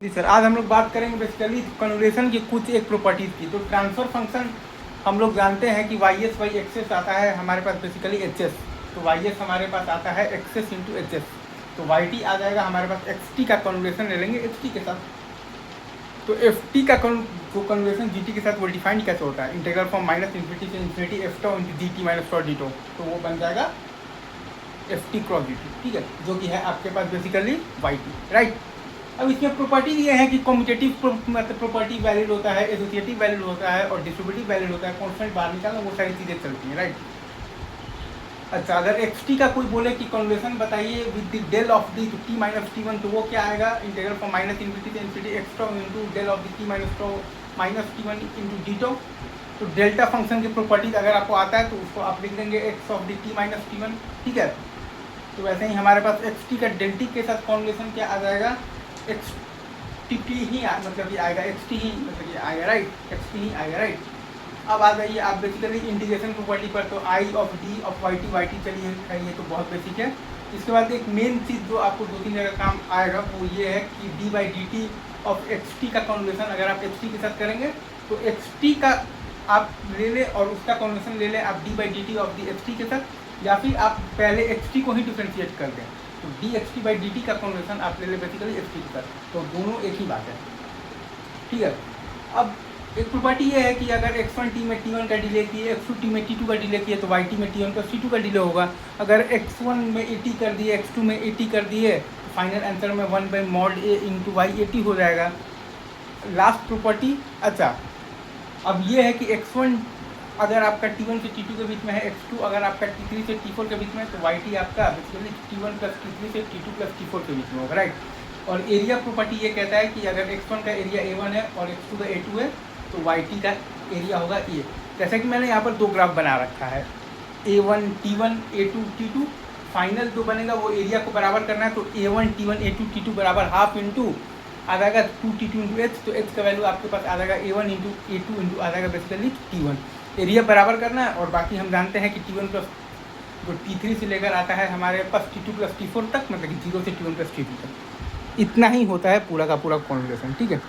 जी sir, आज हम लोग बात करेंगे बेसिकली कन्वोल्यूशन की कुछ एक प्रॉपर्टीज़ की। तो ट्रांसफ़र फंक्शन हम लोग जानते हैं कि वाई एस बाई एक्सेस आता है हमारे पास बेसिकली एच एस। तो वाई एस हमारे पास आता है एक्सेस इंटू एच एस। तो वाई टी आ जाएगा हमारे पास एक्स टी का कन्वोल्यूशन ले लेंगे एच टी के साथ। तो एफ टी का कन्वोल्यूशन जी टी के साथ वो डिफाइंड कैसे होता है, इंटीग्रल फ्रॉम माइनस इन्फिनिटी से infinity F tau into D T minus tau D tau. तो वो बन जाएगा F T cross D T, ठीक है, जो कि है आपके पास बेसिकली वाई टी, राइट। अब इसमें प्रॉपर्टी ये है कि कम्यूटेटिव मतलब प्रॉपर्टी वैलिड होता है, एसोसिएटिव वैलिड होता है और डिस्ट्रीब्यूटिव वैलिड होता है। कॉन्स्टेंट बाहर निकालना, वो सारी चीज़ें चलती हैं, राइट। अच्छा, अगर एक्स टी का कोई बोले कि कन्वोल्यूशन बताइए with the del of the T minus T one, तो वो क्या आएगा, इंटीग्रल फ्रॉम माइनस इन्फिनिटी से infinity X tau into del of the T minus tau minus T one into D tau. तो डेल्टा फंक्शन की properties अगर आपको आता है तो उसको आप लिख देंगे X of the T minus T one, ठीक है। तो वैसे ही हमारे पास एक्स टी का डेल्टी के साथ कन्वोल्यूशन क्या आ जाएगा, एक्स टी टी ही मतलब ये आएगा, एक्स टी ही मतलब ये आएगा, राइट, एक्स टी ही आएगा, राइट। अब आ जाइए आप बेसिकली इंटीग्रेशन प्रॉपर्टी पर। तो I of D of Y T चलिए ये तो बहुत बेसिक है। इसके बाद एक मेन चीज़ जो आपको दो तीन जगह काम आएगा वो ये है कि D by D T of x T का कन्वोल्यूशन अगर आप एक्स टी के साथ करेंगे तो एक्स टी का आप ले लें और उसका कन्वोल्यूशन ले लें आप D by D T of the x T के साथ, या फिर आप पहले एक्स टी को ही डिफ्रेंशिएट कर दें। तो D x T by D T का कन्वोल्यूशन आप ले लें बेसिकली एक्स टी के साथ, तो दोनों एक ही बात है, ठीक है। अब एक प्रॉपर्टी ये है कि अगर x1 टी में t1 का डिले किए, x2 टी में t2 का डिले किए, तो y टी में t1 का c2 का डिले होगा। अगर x1 में at कर दिए, x2 में at कर दिए, तो फाइनल आंसर में 1 by mod a into Y at हो जाएगा। लास्ट प्रॉपर्टी, अच्छा अब ये है कि x1 अगर आपका t1 से t2 के बीच में है, x2 अगर आपका t3 से t4 के बीच में है, तो y आपका बेसिकली t1 प्लस t3 से t2 प्लस t4 के बीच में होगा, राइट। और एरिया प्रॉपर्टी ये कहता है कि अगर x1 का एरिया a1 है और x2 का a2 है तो y का एरिया होगा ए। जैसा कि मैंने यहाँ पर दो ग्राफ बना रखा है, a1 t1 a2 t2। Final जो बनेगा वो एरिया को बराबर करना है, तो a1 t1 a2 t2 बराबर हाफ इंटू आ जाएगा 2t2 इंटू एच। तो एच का वैल्यू आपके पास आ जाएगा a1 इंटू a2 इंटू आ जाएगा बेसिकली t1। एरिया बराबर करना है और बाकी हम जानते हैं कि t1 प्लस जो t3 से लेकर आता है हमारे पास t2 प्लस t4 तक, मतलब कि 0 से t1 प्लस t2 तक, इतना ही होता है पूरा का पूरा कॉन्वोल्यूशन, ठीक है।